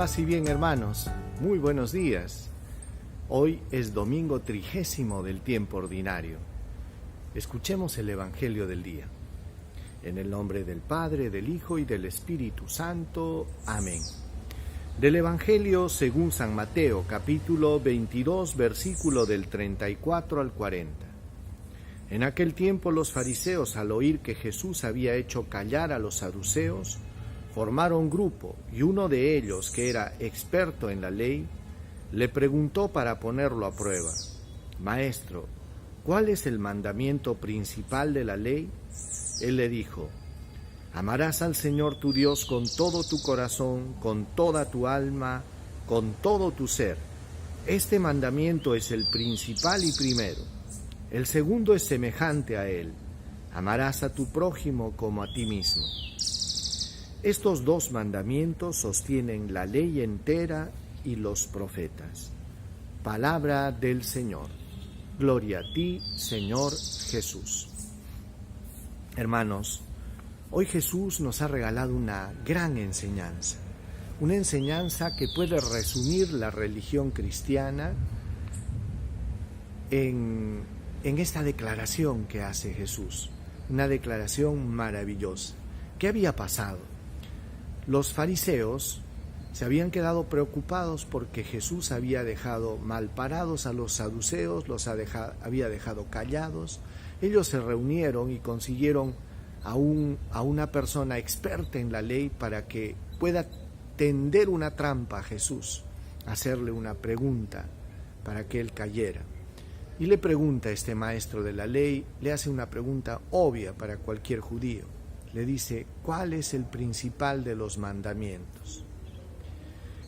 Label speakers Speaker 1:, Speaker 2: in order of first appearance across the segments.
Speaker 1: Paz y bien, hermanos, muy buenos días. Hoy es domingo 30 del tiempo ordinario. Escuchemos el Evangelio del día. En el nombre del Padre, del Hijo y del Espíritu Santo. Amén. Del Evangelio según San Mateo, capítulo 22, versículo del 34 al 40. En aquel tiempo los fariseos, al oír que Jesús había hecho callar a los saduceos, formaron grupo, y uno de ellos, que era experto en la ley, le preguntó para ponerlo a prueba: Maestro, ¿cuál es el mandamiento principal de la ley? Él le dijo: Amarás al Señor tu Dios con todo tu corazón, con toda tu alma, con todo tu ser. Este mandamiento es el principal y primero. El segundo es semejante a él: amarás a tu prójimo como a ti mismo. Estos dos mandamientos sostienen la ley entera y los profetas. Palabra del Señor. Gloria a ti, Señor Jesús. Hermanos, hoy Jesús nos ha regalado una gran enseñanza. Una enseñanza que puede resumir la religión cristiana en esta declaración que hace Jesús. Una declaración maravillosa. ¿Qué había pasado? Los fariseos se habían quedado preocupados porque Jesús había dejado mal parados a los saduceos, había dejado callados. Ellos se reunieron y consiguieron a una persona experta en la ley para que pueda tender una trampa a Jesús, hacerle una pregunta para que él cayera. Y le pregunta a este maestro de la ley, le hace una pregunta obvia para cualquier judío. Le dice: ¿cuál es el principal de los mandamientos?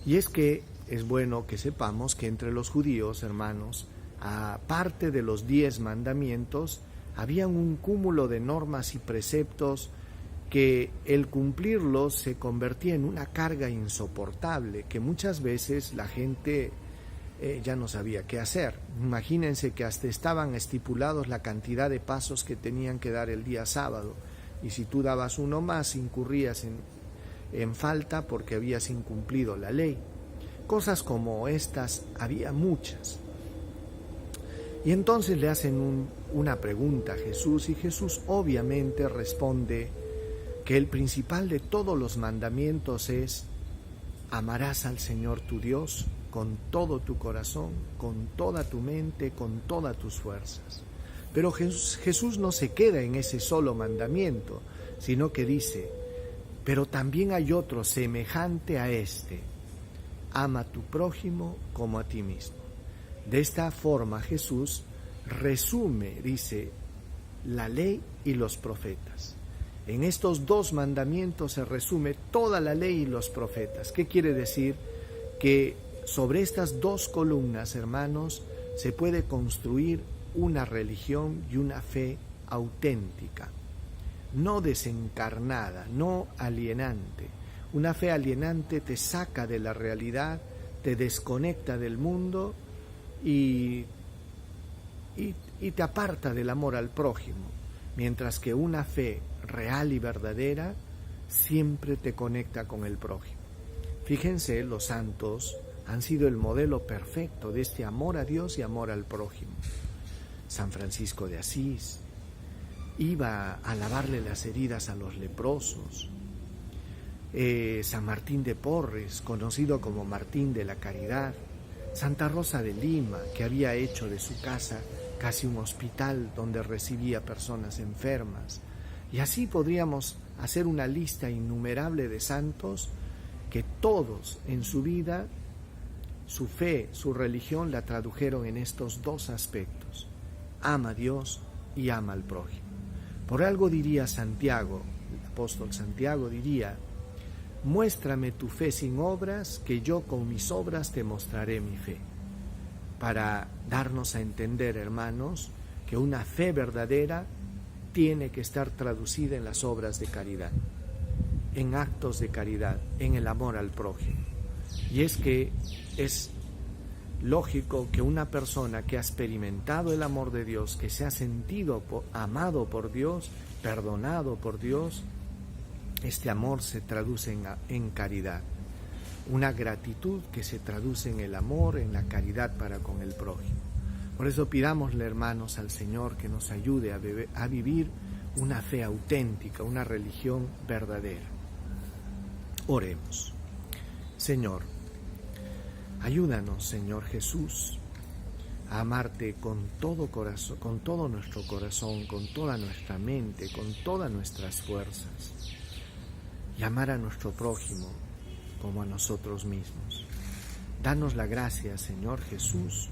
Speaker 1: Y es que es bueno que sepamos que entre los judíos, hermanos, aparte de los 10 mandamientos, había un cúmulo de normas y preceptos que el cumplirlos se convertía en una carga insoportable, que muchas veces la gente ya no sabía qué hacer. Imagínense que hasta estaban estipulados la cantidad de pasos que tenían que dar el día sábado, y si tú dabas uno más, incurrías en falta porque habías incumplido la ley. Cosas como estas había muchas. Y entonces le hacen una pregunta a Jesús, y Jesús obviamente responde que el principal de todos los mandamientos es: amarás al Señor tu Dios con todo tu corazón, con toda tu mente, con todas tus fuerzas. Pero Jesús no se queda en ese solo mandamiento, sino que dice: pero también hay otro semejante a este: ama a tu prójimo como a ti mismo. De esta forma Jesús resume, dice, la ley y los profetas. En estos dos mandamientos se resume toda la ley y los profetas. ¿Qué quiere decir? Que sobre estas dos columnas, hermanos, se puede construir una religión y una fe auténtica, no desencarnada, no alienante. Una fe alienante te saca de la realidad, te desconecta del mundo y te aparta del amor al prójimo, mientras que una fe real y verdadera siempre te conecta con el prójimo. Fíjense, los santos han sido el modelo perfecto de este amor a Dios y amor al prójimo. San Francisco de Asís iba a lavarle las heridas a los leprosos. San Martín de Porres, conocido como Martín de la Caridad. Santa Rosa de Lima, que había hecho de su casa casi un hospital donde recibía personas enfermas. Y así podríamos hacer una lista innumerable de santos que todos en su vida, su fe, su religión la tradujeron en estos dos aspectos: ama a Dios y ama al prójimo. Por algo diría Santiago, el apóstol Santiago diría: muéstrame tu fe sin obras, que yo con mis obras te mostraré mi fe. Para darnos a entender, hermanos, que una fe verdadera tiene que estar traducida en las obras de caridad, en actos de caridad, en el amor al prójimo. Y es que es lógico que una persona que ha experimentado el amor de Dios, que se ha sentido amado por Dios, perdonado por Dios, este amor se traduce en caridad. una gratitud que se traduce en el amor, en la caridad para con el prójimo. Por eso pidámosle, hermanos, al Señor que nos ayude a vivir una fe auténtica, una religión verdadera. Oremos. Señor, ayúdanos, Señor Jesús, a amarte con todo corazón, con todo nuestro corazón, con toda nuestra mente, con todas nuestras fuerzas, y amar a nuestro prójimo como a nosotros mismos. Danos la gracia, Señor Jesús,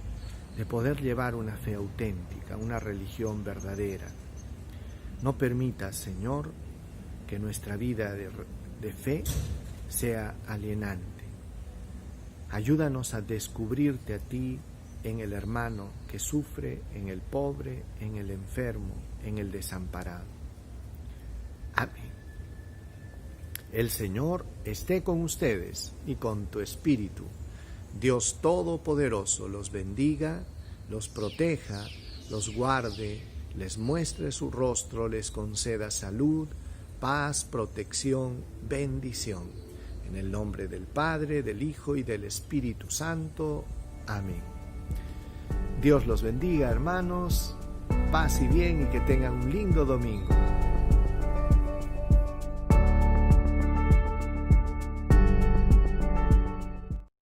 Speaker 1: de poder llevar una fe auténtica, una religión verdadera. No permitas, Señor, que nuestra vida de fe sea alienante. Ayúdanos a descubrirte a ti en el hermano que sufre, en el pobre, en el enfermo, en el desamparado. Amén. El Señor esté con ustedes y con tu espíritu. Dios Todopoderoso los bendiga, los proteja, los guarde, les muestre su rostro, les conceda salud, paz, protección, bendición. En el nombre del Padre, del Hijo y del Espíritu Santo. Amén. Dios los bendiga, hermanos. Paz y bien, y que tengan un lindo domingo.